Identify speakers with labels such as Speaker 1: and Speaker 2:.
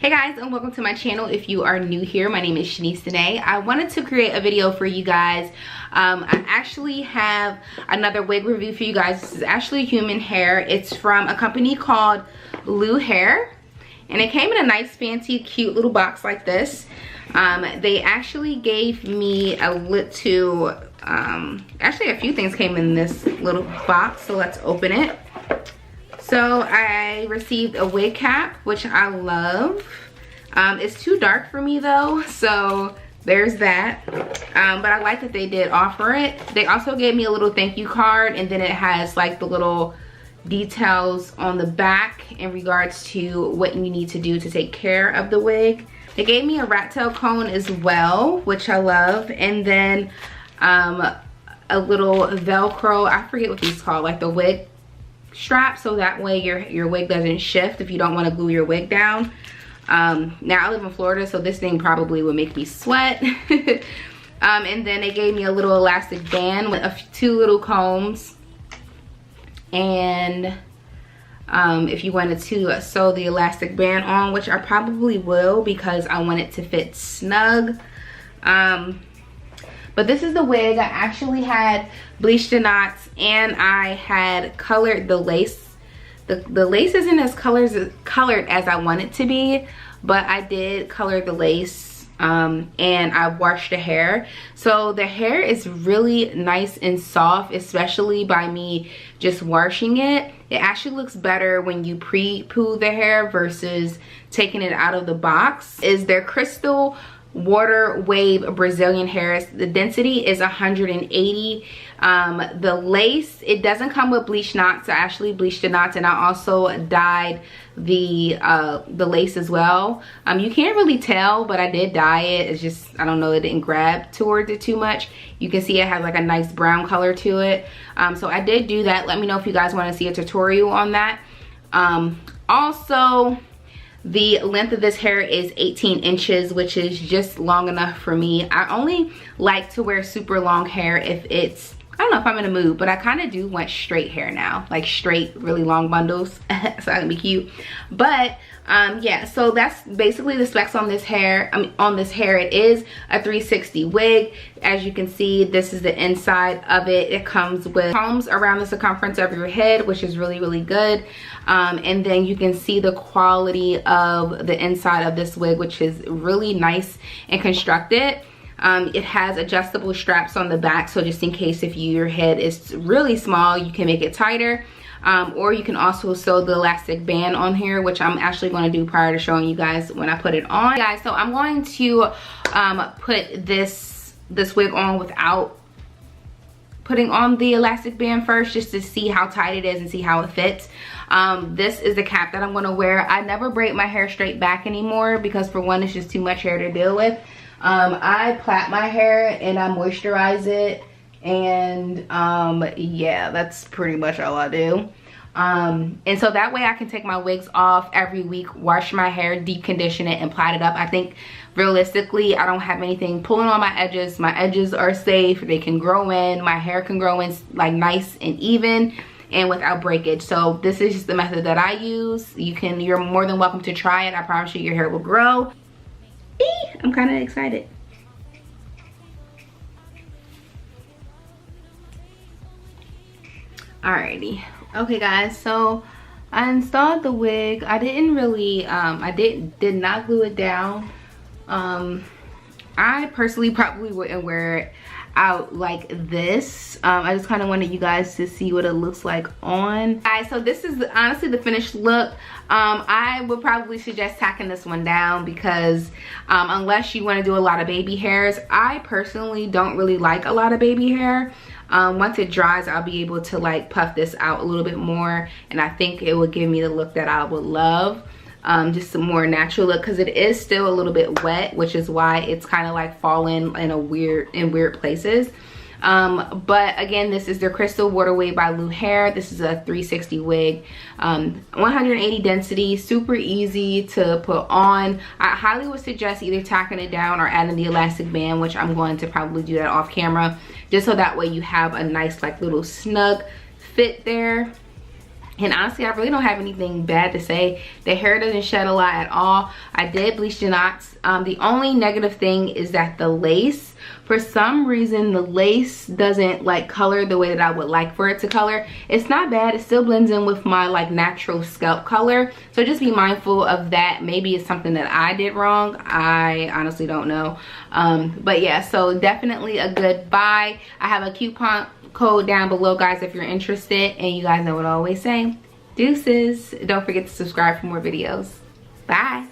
Speaker 1: Hey guys, and welcome to my channel. If you are new here, my name is Shanese Danae. I wanted to create a video for you guys. I actually have another wig review for you guys. This is actually human hair. It's from a company called Lou Hair, and it came in a nice fancy cute little box like this. They actually gave me a little actually a few things came in this little box, so let's open it. So I received a wig cap, which I love. It's too dark for me though, so there's that. But I like that they did offer it. They also gave me a little thank you card, and then it has like the little details on the back in regards to what you need to do to take care of the wig. They gave me a rat tail comb as well, which I love, and then a little Velcro, I forget what these called, like the wig strap, so that way your wig doesn't shift if you don't want to glue your wig down. Now I live in Florida, so this thing probably would make me sweat. And then they gave me a little elastic band with two little combs, and if you wanted to sew the elastic band on, which I probably will because I want it to fit snug. But this is the wig. I actually had bleached the knots, and I had colored the lace. The lace isn't as colored as I want it to be, but I did color the lace, and I washed the hair. So the hair is really nice and soft, especially by me just washing it. It actually looks better when you pre-poo the hair versus taking it out of the box. Is their Krystal water wave Brazilian hairs. The density is 180. The lace, it doesn't come with bleach knots. I actually bleached the knots, and I also dyed the lace as well. You can't really tell, but I did dye it. It's just, I don't know, it didn't grab towards it too much. You can see it has like a nice brown color to it. So I did do that. Let me know if you guys want to see a tutorial on that. Also, the length of this hair is 18 inches, which is just long enough for me. I only like to wear super long hair if it's, I don't know if I'm in a mood, but I kind of do want straight hair now, like straight, really long bundles, so I can be cute. But yeah, so that's basically the specs on this hair. On this hair, it is a 360 wig. As you can see, this is the inside of it. It comes with combs around the circumference of your head, which is really, really good. And then you can see the quality of the inside of this wig, which is really nice and constructed. It has adjustable straps on the back, so just in case if your head is really small, you can make it tighter. Or you can also sew the elastic band on here, which I'm actually going to do prior to showing you guys when I put it on. Guys, so I'm going to put this wig on without putting on the elastic band first, just to see how tight it is and see how it fits. This is the cap that I'm going to wear. I never braid my hair straight back anymore because, for one, it's just too much hair to deal with. I plait my hair and I moisturize it, and yeah, that's pretty much all I do. And so that way I can take my wigs off every week, wash my hair, deep condition it, and plait it up. I think realistically I don't have anything pulling on my edges. My edges are safe, they can grow in, my hair can grow in like nice and even and without breakage. So this is just the method that I use. You're more than welcome to try it. I promise you your hair will grow. I'm kind of excited. Alrighty. Okay guys, so I installed the wig. I didn't really I did not glue it down. I personally probably wouldn't wear it out like this. I just kind of wanted you guys to see what it looks like on. Guys, so this is honestly the finished look. I would probably suggest tacking this one down because unless you want to do a lot of baby hairs, I personally don't really like a lot of baby hair. Once it dries, I'll be able to like puff this out a little bit more, and I think it would give me the look that I would love. Just a more natural look, because it is still a little bit wet, which is why it's kind of like falling in weird places. But again, this is their Krystal Water Wave by Lou Hair. This is a 360 wig, 180 density, super easy to put on. I highly would suggest either tacking it down or adding the elastic band, which I'm going to probably do that off camera, just so that way you have a nice like little snug fit there. And honestly, I really don't have anything bad to say. The hair doesn't shed a lot at all. I did bleach the knots. The only negative thing is that the lace, for some reason, the lace doesn't like color the way that I would like for it to color. It's not bad. It still blends in with my like natural scalp color. So just be mindful of that. Maybe it's something that I did wrong. I honestly don't know. But yeah, so definitely a good buy. I have a coupon code down below, guys, if you're interested. And you guys know what I always say. Deuces. Don't forget to subscribe for more videos. Bye.